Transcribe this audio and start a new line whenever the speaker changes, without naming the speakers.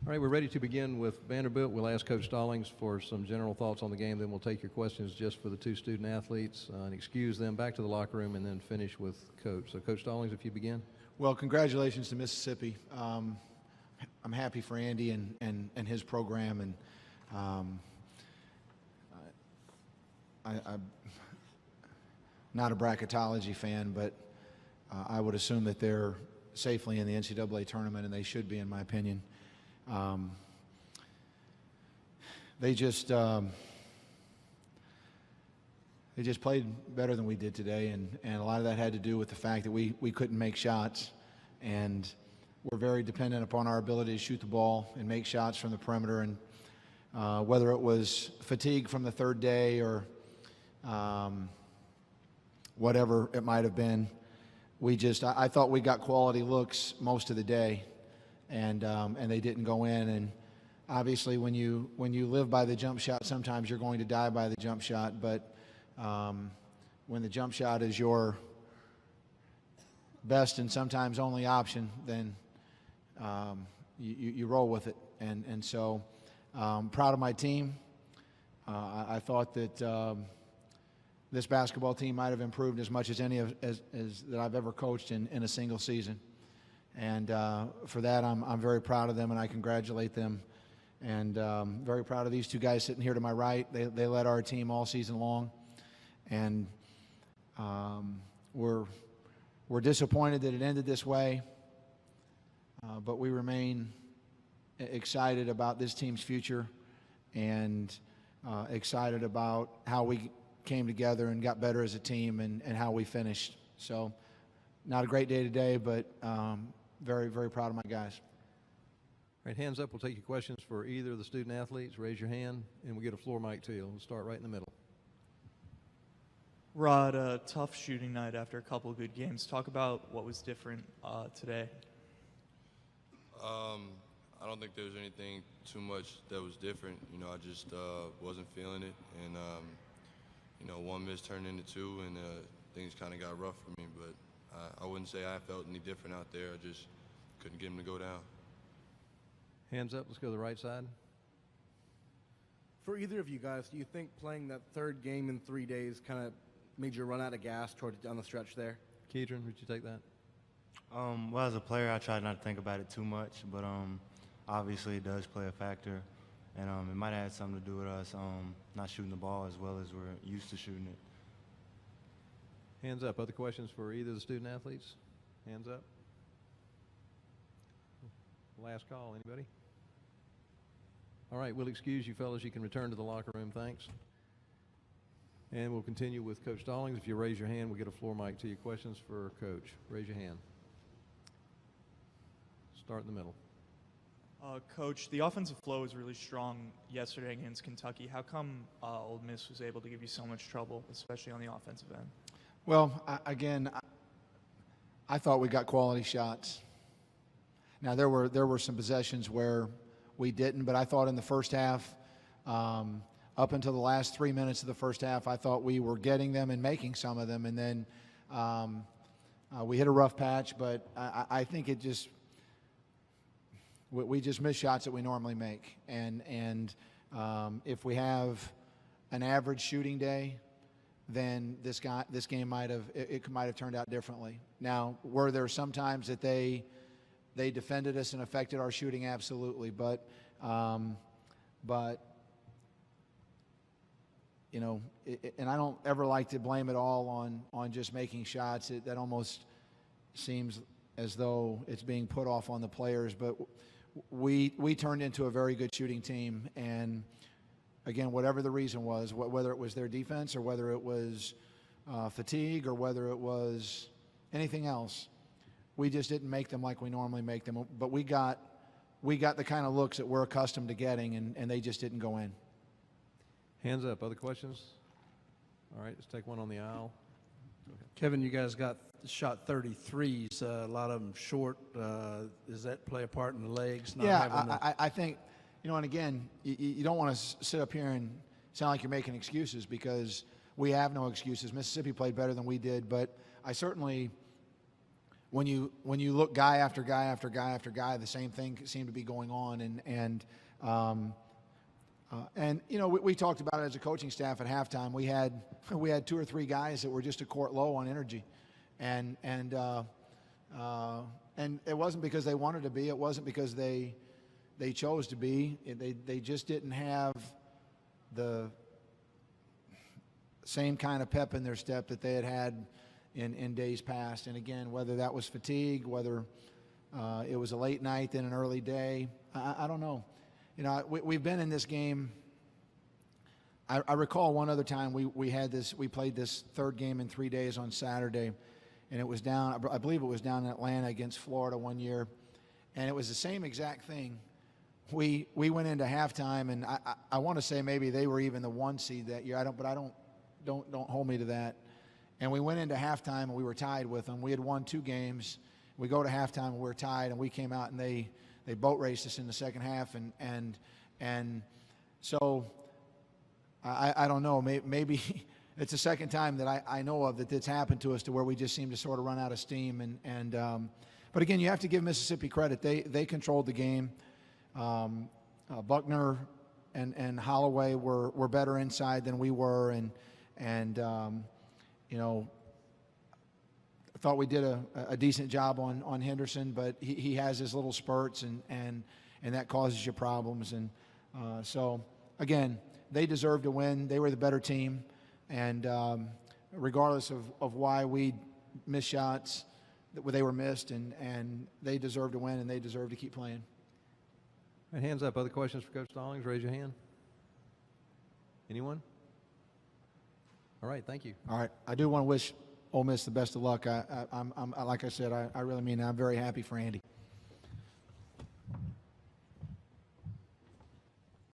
All right, we're ready to begin with Vanderbilt. We'll ask Coach Stallings for some general thoughts on the game. Then we'll take your questions just for the two student athletes and excuse them back to the locker room and then finish with Coach. So, Coach Stallings, if you begin.
Well, congratulations to Mississippi. I'm happy for Andy and his program. And I'm not a bracketology fan, but I would assume that they're safely in the NCAA tournament, and they should be, in my opinion. They just played better than we did today, and a lot of that had to do with the fact that we couldn't make shots, and we're very dependent upon our ability to shoot the ball and make shots from the perimeter. And whether it was fatigue from the third day or whatever it might have been, I thought we got quality looks most of the day, and they didn't go in. And obviously, when you live by the jump shot, sometimes you're going to die by the jump shot. But when the jump shot is your best and sometimes only option, then you roll with it. And so proud of my team. I thought that this basketball team might have improved as much as any as that I've ever coached in a single season. And for that, I'm very proud of them, and I congratulate them. And very proud of these two guys sitting here to my right. They led our team all season long. And we're disappointed that it ended this way, but we remain excited about this team's future and excited about how we came together and got better as a team and how we finished. So not a great day today, but very, very proud of my guys.
All right, hands up. We'll take your questions for either of the student athletes. Raise your hand, and we'll get a floor mic to you. We'll start right in the middle.
Rod, a tough shooting night after a couple of good games. Talk about what was different today.
I don't think there was anything too much that was different. You know, I just wasn't feeling it. And, you know, one miss turned into two, and things kind of got rough for me. But I wouldn't say I felt any different out there. I just couldn't get them to go down.
Hands up. Let's go to the right side.
For either of you guys, do you think playing that third game in 3 days kind of made you run out of gas down the stretch there?
Kedron, would you take that?
Well, as a player, I try not to think about it too much, but obviously it does play a factor, and it might have had something to do with us not shooting the ball as well as we're used to shooting it.
Hands up. Other questions for either of the student athletes? Hands up. Last call. Anybody? All right, we'll excuse you fellas. You can return to the locker room. Thanks. And we'll continue with Coach Stallings. If you raise your hand, we'll get a floor mic to you. Questions for Coach? Raise your hand. Start in the middle.
Coach, the offensive flow was really strong yesterday against Kentucky. How come Ole Miss was able to give you so much trouble, especially on the offensive end?
Well, I thought we got quality shots. Now, there were some possessions where we didn't, but I thought in the first half, up until the last 3 minutes of the first half, I thought we were getting them and making some of them. And then we hit a rough patch, but I think we just miss shots that we normally make. And if we have an average shooting day, then this game might have turned out differently. Now, were there some times that they defended us and affected our shooting? Absolutely, but you know, and I don't ever like to blame it all on just making shots. That almost seems as though it's being put off on the players. But we turned into a very good shooting team, and again, whatever the reason was, whether it was their defense or whether it was fatigue or whether it was anything else, we just didn't make them like we normally make them. But we got the kind of looks that we're accustomed to getting, and they just didn't go in.
Hands up. Other questions? All right, let's take one on the aisle.
Kevin, you guys shot 33s, a lot of them short. Does that play a part in the legs?
I think, you know, and again, you don't want to sit up here and sound like you're making excuses, because we have no excuses. Mississippi played better than we did, but I certainly when you look guy after guy after guy after guy, the same thing seemed to be going on. And you know, we talked about it as a coaching staff at halftime. We had 2 or 3 guys that were just a quart low on energy, and it wasn't because they wanted to be. It wasn't because they chose to be. They just didn't have the same kind of pep in their step that they had in days past. And again, whether that was fatigue, whether it was a late night then an early day, I don't know. You know, we've been in this game. I recall one other time we played this third game in 3 days on Saturday, and it was down, I believe it was down in Atlanta against Florida one year, and it was the same exact thing. We went into halftime, and I want to say maybe they were even the 1 seed that year. Don't hold me to that. And we went into halftime and we were tied with them. We had won 2 games. We go to halftime and we're tied, and we came out and they boat raced us in the second half, and so I don't know. Maybe it's the second time that I know of that it's happened to us, to where we just seem to sort of run out of steam. But again, you have to give Mississippi credit. They controlled the game. Buckner and Holloway were better inside than we were, and you know, I thought we did a decent job on Henderson, but he has his little spurts, and that causes you problems. And so, again, they deserve to win. They were the better team, and regardless of why we missed shots, they were missed, and they deserve to win, and they deserve to keep playing.
All right, hands up. Other questions for Coach Stallings? Raise your hand. Anyone? All right, thank you.
All right, I do want to wish Ole Miss the best of luck. I'm like I said, I really mean it. I'm very happy for Andy.